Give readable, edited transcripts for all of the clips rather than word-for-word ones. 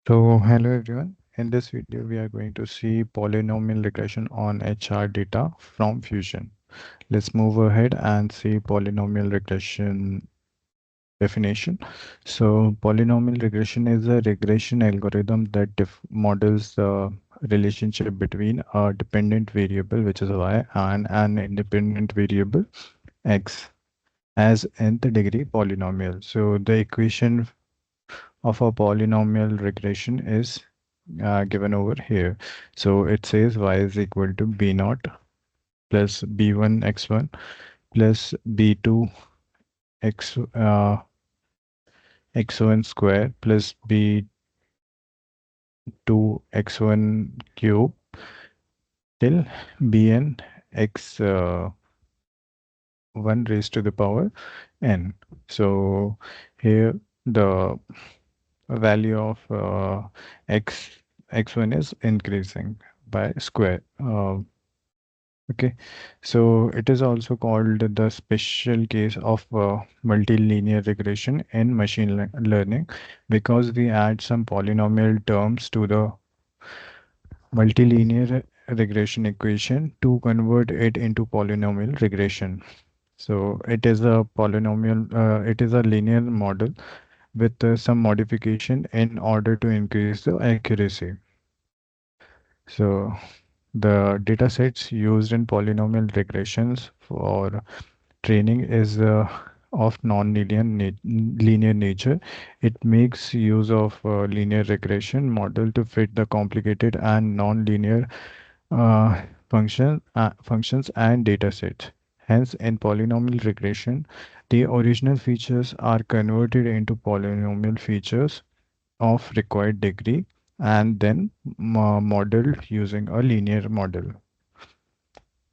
So hello everyone. In this video, we are going to see polynomial regression on HR data from Fusion. Let's move ahead and see polynomial regression definition. So polynomial regression is a regression algorithm that models the relationship between a dependent variable, which is y, and an independent variable x as nth degree polynomial. So the equation of a polynomial regression is given over here. So it says y is equal to b naught plus b1 x1 plus b2 x x1 square plus b2 x1 cube till bn x 1 raised to the power n. So here the value of x1 is increasing by square. Okay, so it is also called the special case of multilinear regression in machine learning because we add some polynomial terms to the multilinear regression equation to convert it into polynomial regression. So it is a it is a linear model with some modification in order to increase the accuracy. So the data sets used in polynomial regressions for training is of linear nature. It makes use of linear regression model to fit the complicated and non-linear functions and data sets. Hence, in polynomial regression, the original features are converted into polynomial features of required degree and then modeled using a linear model.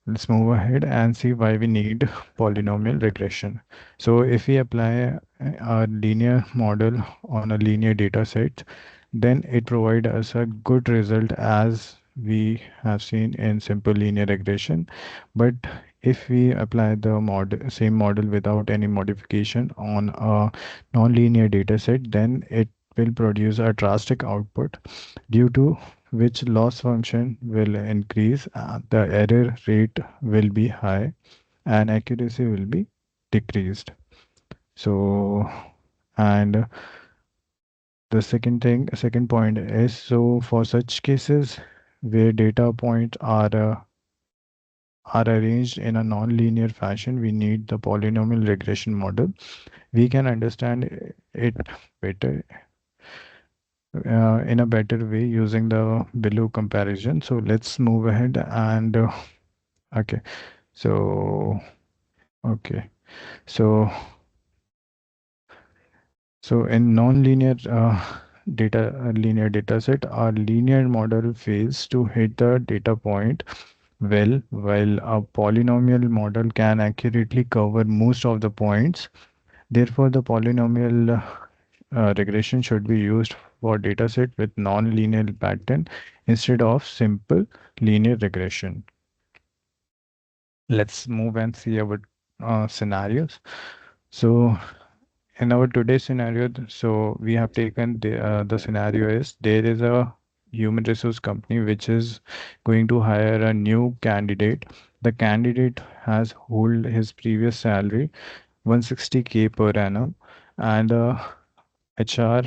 Let's move ahead and see why we need polynomial regression. So if we apply a linear model on a linear data set, then it provides us a good result as we have seen in simple linear regression. But if we apply the same model without any modification on a non-linear data set, then it will produce a drastic output due to which loss function will increase, the error rate will be high, and accuracy will be decreased. So, and second point is so for such cases where data points are arranged in a non-linear fashion, we need the polynomial regression model. We can understand it better in a better way using the below comparison. So let's move ahead and okay. So okay. So in non-linear linear data set, our linear model fails to hit the data point well, while a polynomial model can accurately cover most of the points. Therefore, the polynomial regression should be used for dataset with non-linear pattern instead of simple linear regression. Let's move and see our scenarios. So in our today's scenario, so we have taken the scenario is there is a human resource company which is going to hire a new candidate. The candidate has hold his previous salary 160K per annum, and HR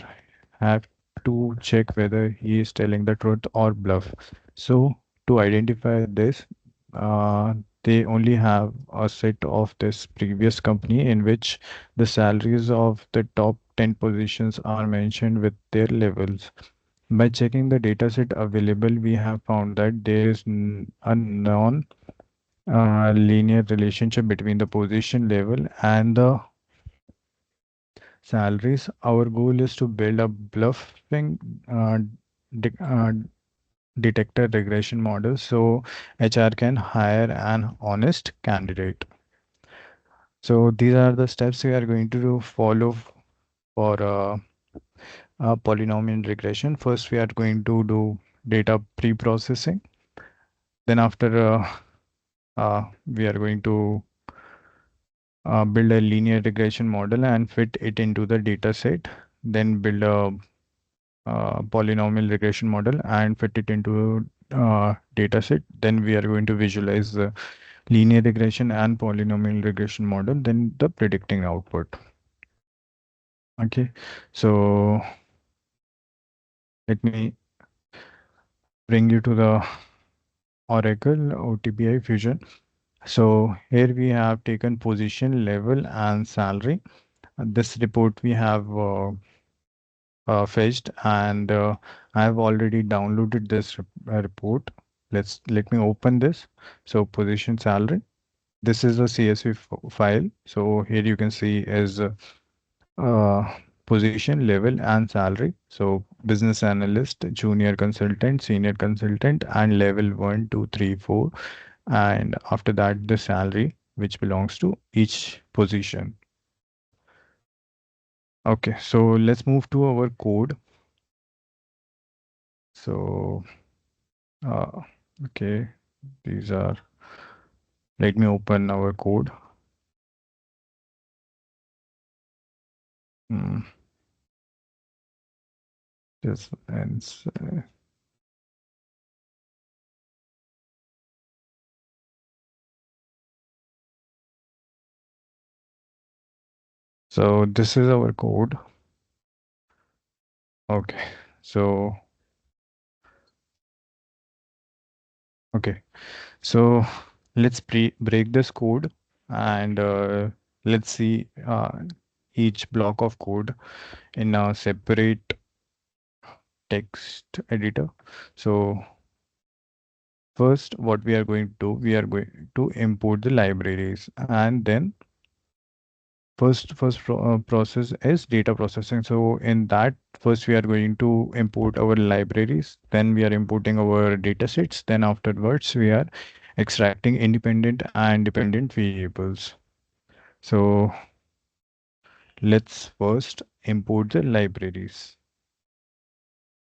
have to check whether he is telling the truth or bluff. So to identify this, they only have a set of this previous company in which the salaries of the top 10 positions are mentioned with their levels. By checking the dataset available, we have found that there is a non linear relationship between the position level and the salaries. Our goal is to build a bluffing de detector regression model so HR can hire an honest candidate. So these are the steps we are going to follow for polynomial regression. First, we are going to do data pre-processing. Then after we are going to build a linear regression model and fit it into the data set. Then build a polynomial regression model and fit it into data set. Then we are going to visualize the linear regression and polynomial regression model, then the predicting output. Okay, so let me bring you to the Oracle OTBI Fusion. So here we have taken position, level, and salary. This report we have fetched, and I have already downloaded this report. Let me open this. So position, salary. This is a CSV file. So here you can see is uh, position, level, and salary. So business analyst, junior consultant, senior consultant, and level 1, 2, 3, 4. And after that, the salary which belongs to each position. Okay, so let's move to our code. So, uh, okay, these are, let me open our code. Hmm, this ends. So this is our code. Okay, so, okay, so let's break this code and let's see each block of code in a separate text editor. So first, what we are going to do, we are going to import the libraries, and then first process is data processing. So in that, first we are going to import our libraries, then we are importing our data sets, then afterwards we are extracting independent and dependent variables. So let's first import the libraries.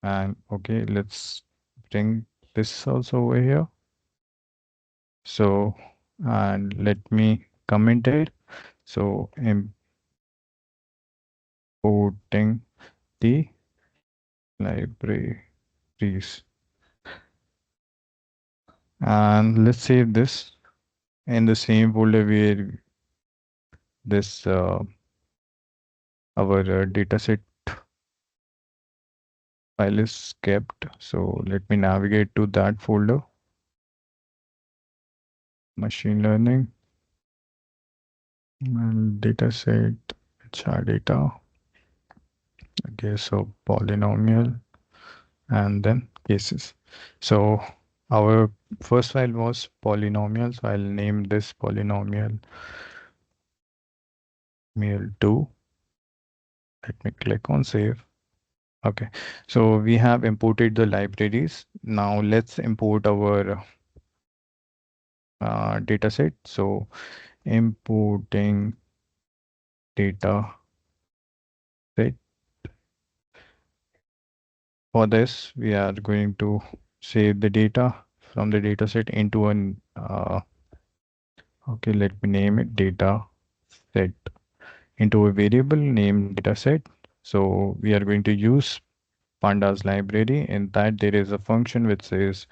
And okay, let's bring this also over here. So, and let me comment it. So importing the libraries. And let's save this in the same folder where this our dataset file is kept. So let me navigate to that folder, machine learning and dataset, HR data. Okay, so polynomial and then cases. So our first file was polynomial, so I'll name this polynomial meal2. Let me click on save. Okay, so we have imported the libraries. Now let's import our data set. So importing data set. For this, we are going to save the data from the data set into an okay, let me name it data set into a variable named data set. So we are going to use pandas library. In that there is a function which says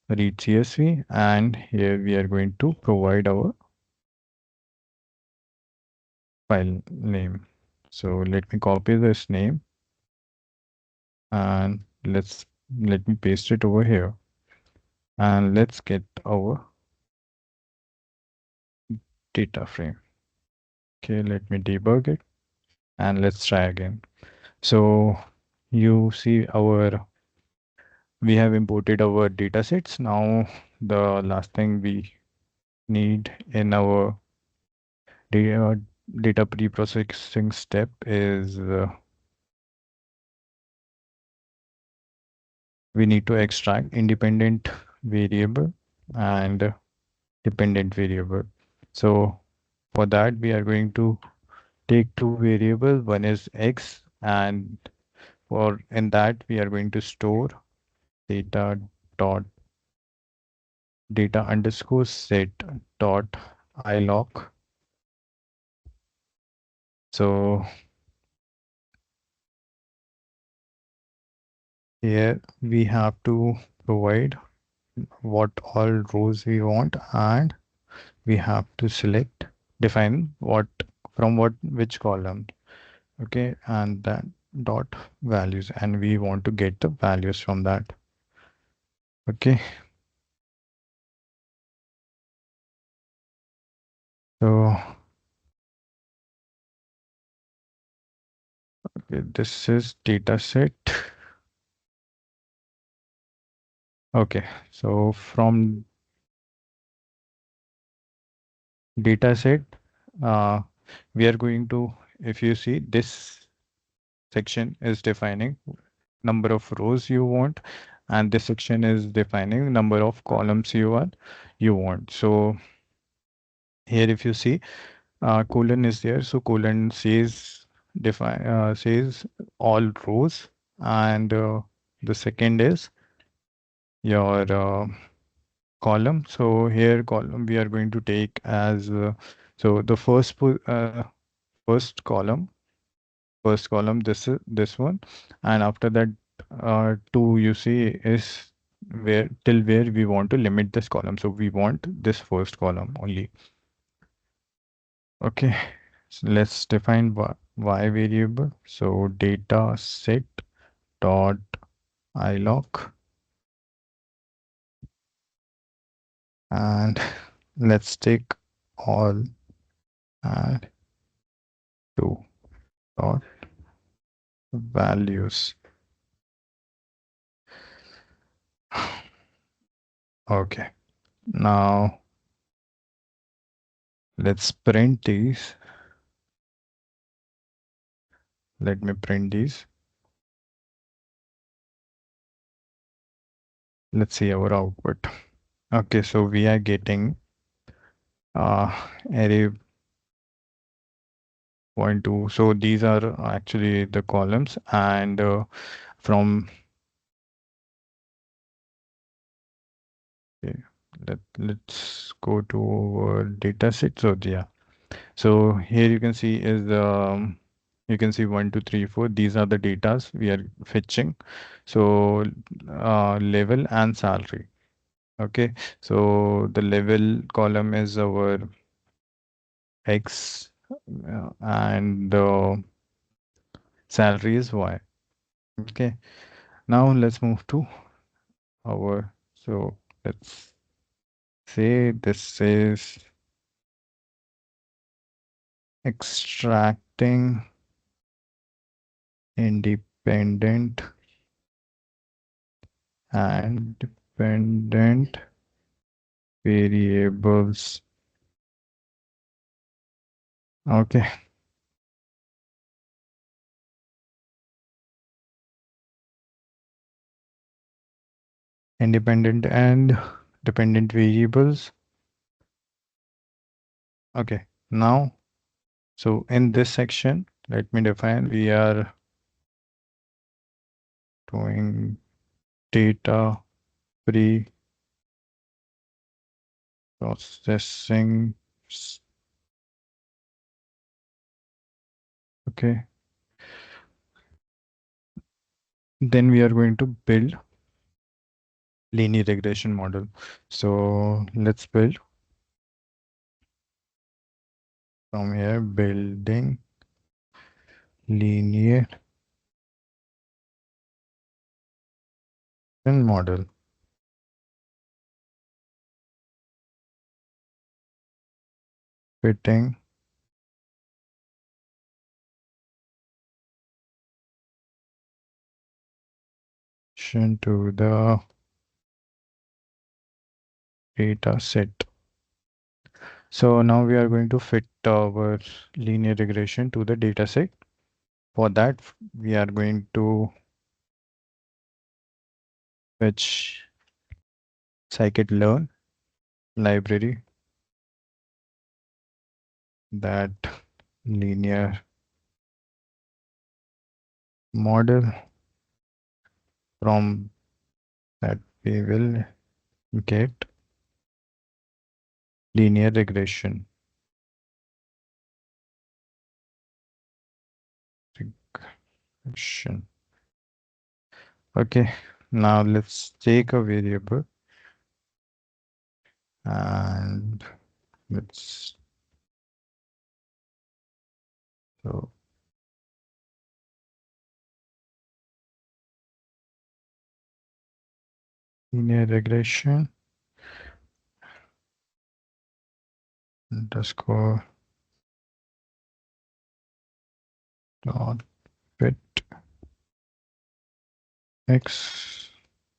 read CSV, and here we are going to provide our file name. So let me copy this name and let me paste it over here, and let's get our data frame. Okay, let me debug it and let's try again. So you see we have imported our data sets. Now the last thing we need in our data, data pre-processing step is we need to extract independent variable and dependent variable. So for that, we are going to take two variables. One is x, and for in that we are going to store data dot data underscore set dot iloc. So Here we have to provide what all rows we want, and we have to select, define what from what which column. Okay, and that dot values, and we want to get the values from that. Okay, so okay, this is data set. Okay, so from data set, uh, we are going to, if you see, this section is defining number of rows you want, and this section is defining number of columns you want. So here, if you see, colon is there, so colon says define says all rows, and the second is your column. So here column we are going to take as so the first column, this is this one, and after that two, you see, is where till where we want to limit this column. So we want this first column only. Okay, so let's define y variable. So data set dot iloc, and let's take all and two dot values. Okay, now let's print these. Let me print these. Let's see our output. Okay, so we are getting uh, array point two. So these are actually the columns, and from okay, let's go to our data set. So yeah, so here you can see is you can see 1, 2, 3, 4. These are the datas we are fetching. So level and salary. Okay, so the level column is our X, and the salary is Y. Okay, now let's move to our, so let's say this is extracting independent and dependent variables. Okay, independent and dependent variables. Okay, now, so in this section, let me define, we are doing data pre-processing. Okay, then we are going to build linear regression model. So let's build from here, building linear model, fitting to the data set. So now we are going to fit our linear regression to the data set. For that, we are going to fetch scikit-learn library, that linear model. From that, we will get linear regression. Okay, now let's take a variable and let's so linear regression underscore dot fit x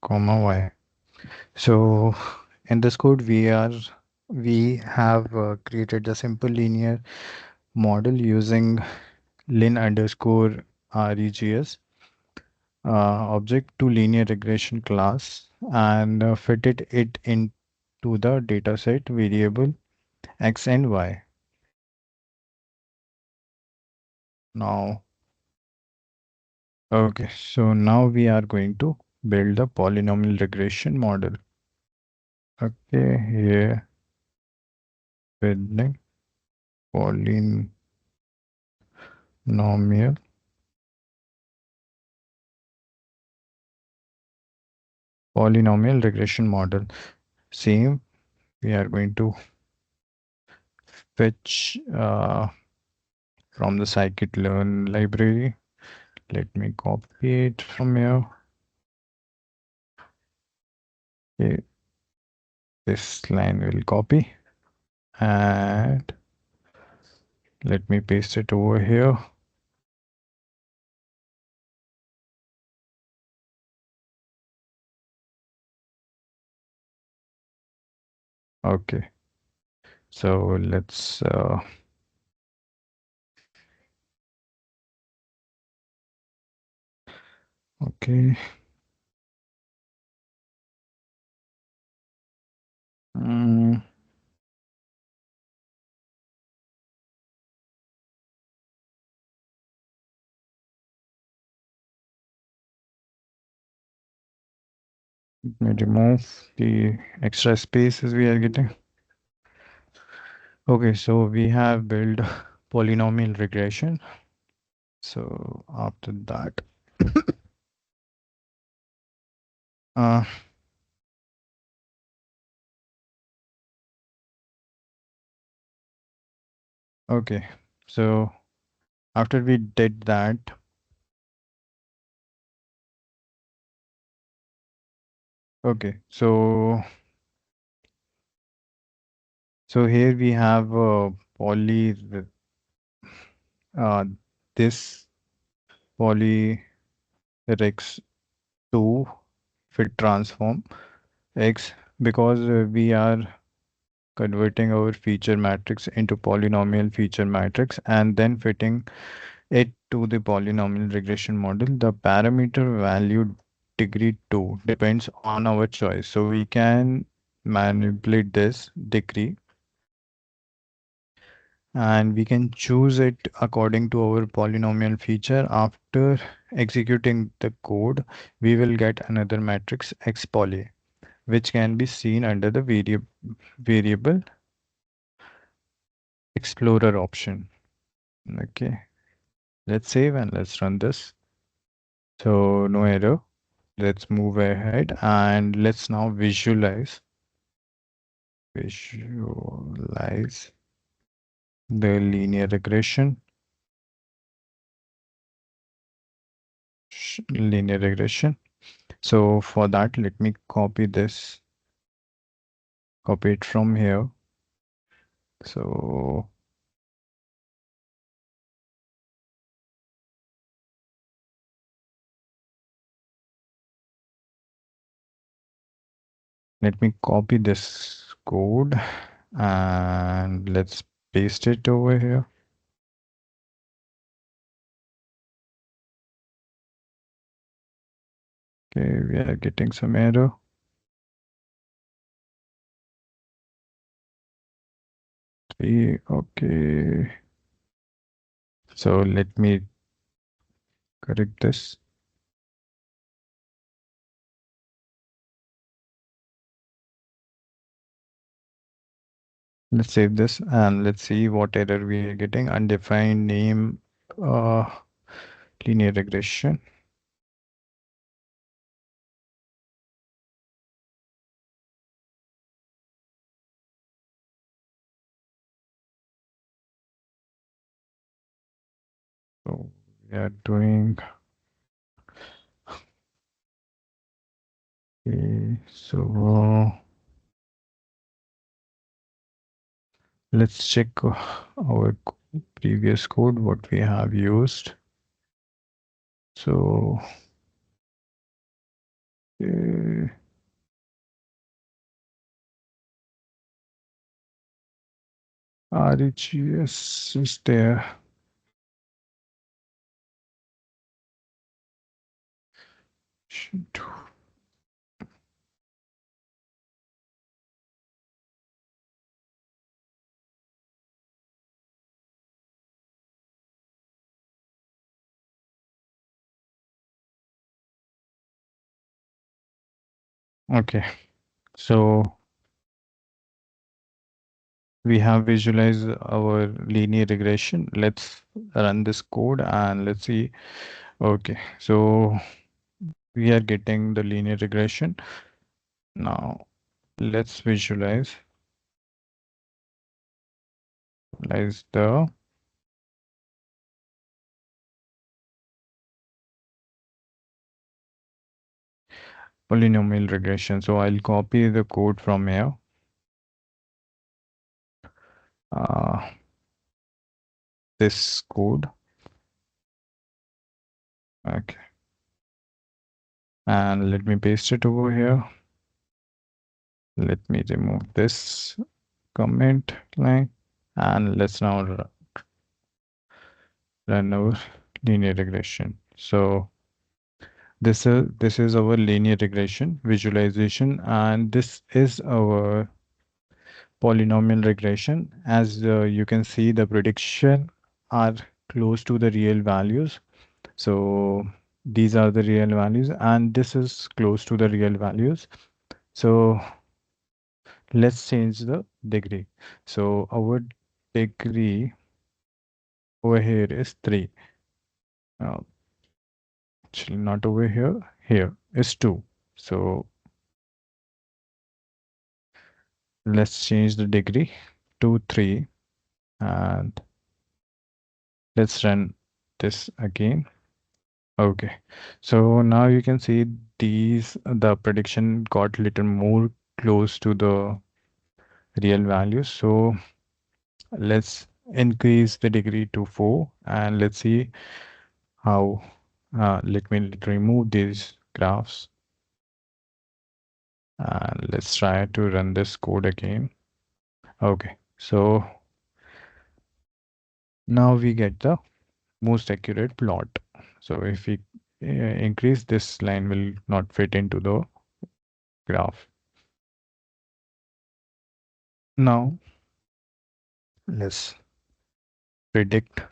comma y. So in this code we have created a simple linear model using lin underscore regs object to linear regression class and fitted it into the dataset variable x and y. Now, okay, so now we are going to build the polynomial regression model. Okay, here building polynomial polynomial regression model. Same, we are going to fetch from the scikit-learn library. Let me copy it from here. Okay, this line will copy and let me paste it over here. Okay, so let's okay. Mm, let me remove the extra spaces we are getting. Okay, so we have built polynomial regression. So after that, uh, okay, so after we did that, okay, so here we have uh, this polyrex 2 fit transform x because we are converting our feature matrix into polynomial feature matrix and then fitting it to the polynomial regression model. The parameter value degree 2 depends on our choice. So we can manipulate this degree and we can choose it according to our polynomial feature. After executing the code, we will get another matrix x poly, which can be seen under the variable explorer option. Okay, let's save and let's run this. So no error. Let's move ahead and let's now visualize the linear regression linear regression. So for that, let me copy it from here. So let me copy this code and let's paste it over here. Okay, we are getting some error. Okay. So let me correct this. Let's save this and let's see what error we are getting. Undefined name, uh, linear regression. So we are doing, okay, so let's check our previous code, what we have used. So uh, RHS is there. Shoot. Okay, so we have visualized our linear regression. Let's run this code and let's see. Okay, so we are getting the linear regression. Now let's visualize the polynomial regression. So I'll copy the code from here. Uh, this code. Okay. And let me paste it over here. Let me remove this comment line and let's now run our linear regression. So this is our linear regression visualization, and this is our polynomial regression. As you can see, the prediction are close to the real values. So these are the real values, and this is close to the real values. So let's change the degree. So our degree over here is 3. Uh, Actually, not over here. Here is 2. So let's change the degree to 3 and let's run this again. Okay. So now you can see the prediction got little more close to the real values. So let's increase the degree to 4 and let's see how. Let me remove these graphs and let's try to run this code again. Okay, so now we get the most accurate plot. So if we increase, this line will not fit into the graph. Now let's predict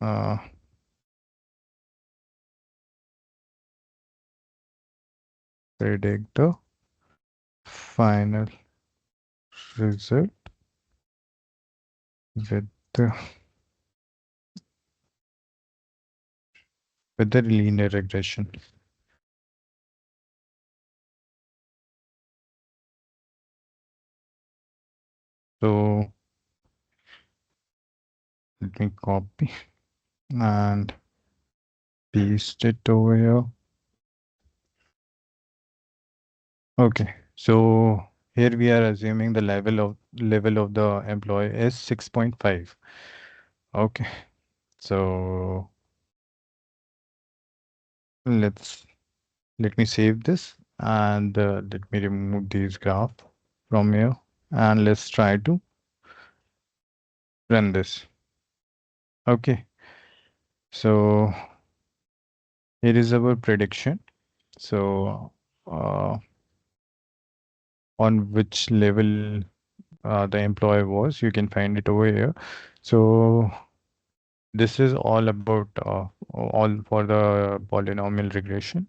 uh, predict the final result with the linear regression. So let me copy and paste it over here. Okay, so here we are assuming the level of the employee is 6.5. Okay, so let's let me save this and let me remove these graph from here and let's try to run this. Okay, so here is our prediction. So on which level the employee was, you can find it over here. So this is all about all for the polynomial regression.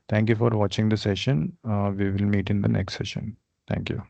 Thank you for watching the session. We will meet in the next session. Thank you.